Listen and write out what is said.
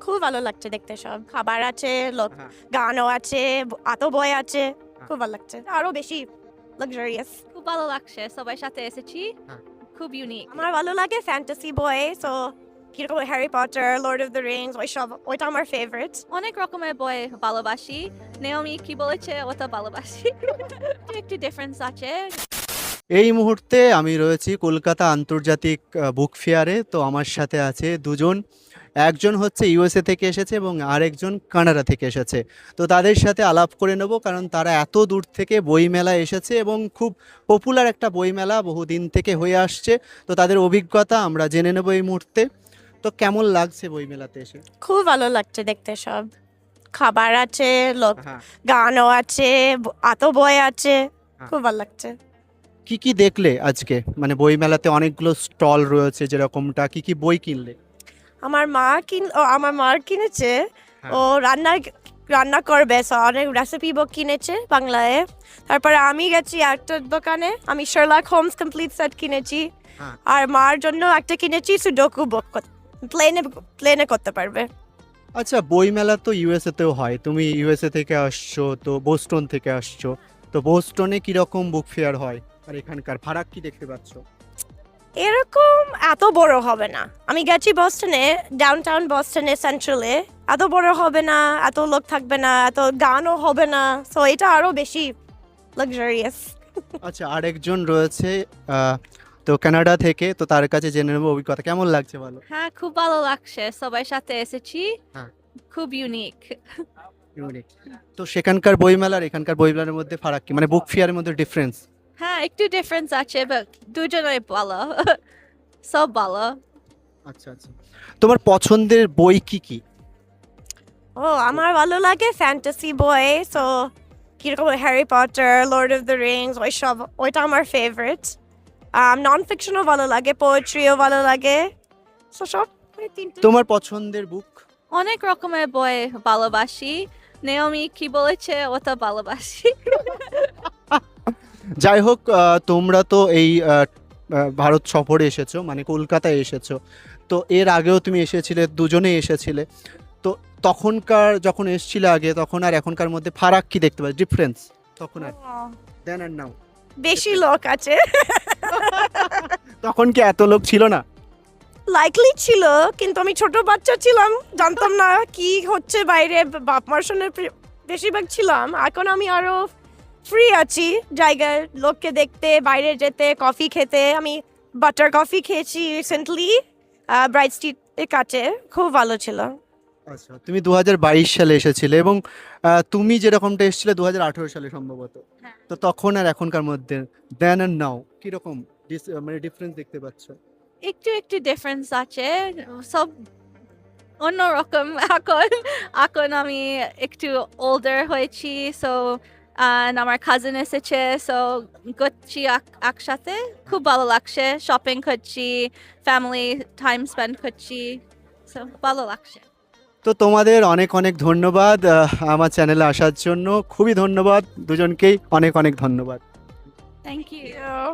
খুব ভালো লাগছে দেখতে, সব খাবার আছে, লোক হ্যাঁ। গানও আছে, এত বই আছে, খুব ভালো লাগছে, আরো বেশি লাক্সারিয়াস। খুব ভালো লাগছে, সবাই সাথে এসেছি, হ্যাঁ। খুব ইউনিক। আমার ভালো লাগে ফ্যান্টাসি বই, সো কিরকম Harry Potter, Lord of the Rings, ওইসব, ওইটা আমার ফেভারিট। অনেক রকমের বই ভালোবাসি, নেওমি কি বলেছে ওটা ভালোবাসি। একটু ডিফারেন্স আছে। এই মুহূর্তে আমি রয়েছি কলকাতা আন্তর্জাতিক বুক ফেয়ারে। তো আমার সাথে আছে দুজন, একজন হচ্ছে ইউএসএ থেকে এসেছে এবং আরেকজন কানাডা থেকে এসেছে। তো তাদের সাথে আলাপ করে নেব, কারণ তারা এত দূর থেকে বইমেলা এসেছে এবং খুব পপুলার একটা বইমেলা বহুদিন থেকে হয়ে আসছে। তো তাদের অভিজ্ঞতা আমরা জেনে নেব এই মুহূর্তে। তো কেমন লাগছে বইমেলাতে এসে? খুব ভালো লাগছে দেখতে, সব খাবার আছে, লোক হ্যাঁ। গানও আছে, এত বই আছে, খুব ভালো লাগছে। কি কি দেখলে আজকে? মানে বইমেলাতে অনেকগুলো স্টল রয়েছে, যেরকমটা কি কি বই কিনলে? আমার মা কিনেছে, হ্যাঁ। ও রান্না করবে, so অনেক রেসিপি বুক কিনেছে বাংলায়। তারপরে আমি গেছি একটা দোকানে, আমি শার্লক হোমস কমপ্লিট সেট কিনেছি, হ্যাঁ। আর মার জন্য একটা কিনেছি সুডোকু বুক, প্লেনে করতে পারবে। আচ্ছা, বইমেলা তো ইউএসএ তেও হয়, তুমি ইউএসএ থেকে আসছো, তো বোস্টন থেকে আসছো, তো বোস্টনে কিরকম বুক ফেয়ার হয় আর এখানকার ফারাক কি দেখতে পাচ্ছ? এরকম এত বড় হবে না, আমি গেছি বস্টনে, ডাউনটাউন বস্টনে সেন্ট্রালে, এত বড় হবে না, এত লোক থাকবে না, এত গানও হবে না, সো এটা আরো বেশি লাক্সারিয়াস। আচ্ছা, আরেকজন রয়েছে তো কানাডা থেকে, তো তার কাছে জেনে নেবো অভিজ্ঞতা কেমন লাগছে, বলো। হ্যাঁ, খুব ভালো লাগছে, সবাই সাথে এসেছি, হ্যাঁ। খুব ইউনিক। ইউনিক। তো সেখানকার বইমেলার এখানকার বইমেলার মধ্যে ফারাক কি, মানে বুক ফেয়ারের মধ্যে ডিফারেন্স? হ্যাঁ, একটু ডিফারেন্স আছে, বাট দুজনেই ভালো। সব ভালো। আচ্ছা আচ্ছা, তোমার পছন্দের বই কি কি? ও, আমার ভালো লাগে ফ্যান্টাসি বই, সো কিরকম Harry Potter, Lord of the Rings, ওইসব, ওইটা আমার ফেভারিট। নন ফিকশনও ভালো লাগে, পোয়েট্রিও ভালো লাগে, সো সব ওই তিনটে। তোমার পছন্দের বুক? অনেক রকমের বই ভালোবাসি, নেওমি কি বলেছে ওটা ভালোবাসি। যাই হোক, তোমরা তো এই ভারত সফরে এসেছো, মানে কলকাতায় এসেছো। তো এর আগেও তুমি এসেছিলে, দুজনেই এসেছিলে। তো তখনকার যখন এসেছিলে আগে, তখন আর এখনকার মধ্যে ফারাক কি দেখতে পাচ্ছ, ডিফারেন্স তখন আর দেন আর নাও? বেশি লোক আছে, তখন কি এত লোক ছিল না? লাইকলি ছিল, কিন্তু আমি ছোট বাচ্চা ছিলাম, জানতাম না কি হচ্ছে বাইরে, বাপ মার সঙ্গে বেশিরভাগ ছিলাম। এখন আমি আরো ফ্রি আছি, জায়গায় লোককে দেখতে, বাইরে যেতে, কফি খেতে। আমি বাটার কফি খেয়েছি রিসেন্টলি ব্রাইট স্ট্রিটের কাছে, খুব ভালো ছিল। আচ্ছা, তুমি 2022 সালে এসেছিলে এবং তুমি যেরকমটা এসেছিলে 2018 সালে সম্ভবত। হ্যাঁ। তো তখন আর এখনকার মধ্যে দেন আর নাও কিরকম মানে ডিফারেন্স দেখতে পাচ্ছ? একটু একটু ডিফারেন্স আছে, সব অন্যরকম। এখন এখন আমি একটু ওল্ডার হয়েছি, সো আমার কাজিন এসেছে, সো করছি একসাথে, খুব ভালো লাগছে, শপিং করছি, ফ্যামিলি টাইম স্পেন্ড করছি, সো ভালো লাগছে। তো তোমাদের অনেক অনেক ধন্যবাদ আমার চ্যানেলে আসার জন্য, খুবই ধন্যবাদ দুজনকেই, অনেক অনেক ধন্যবাদ। Thank you. Yeah.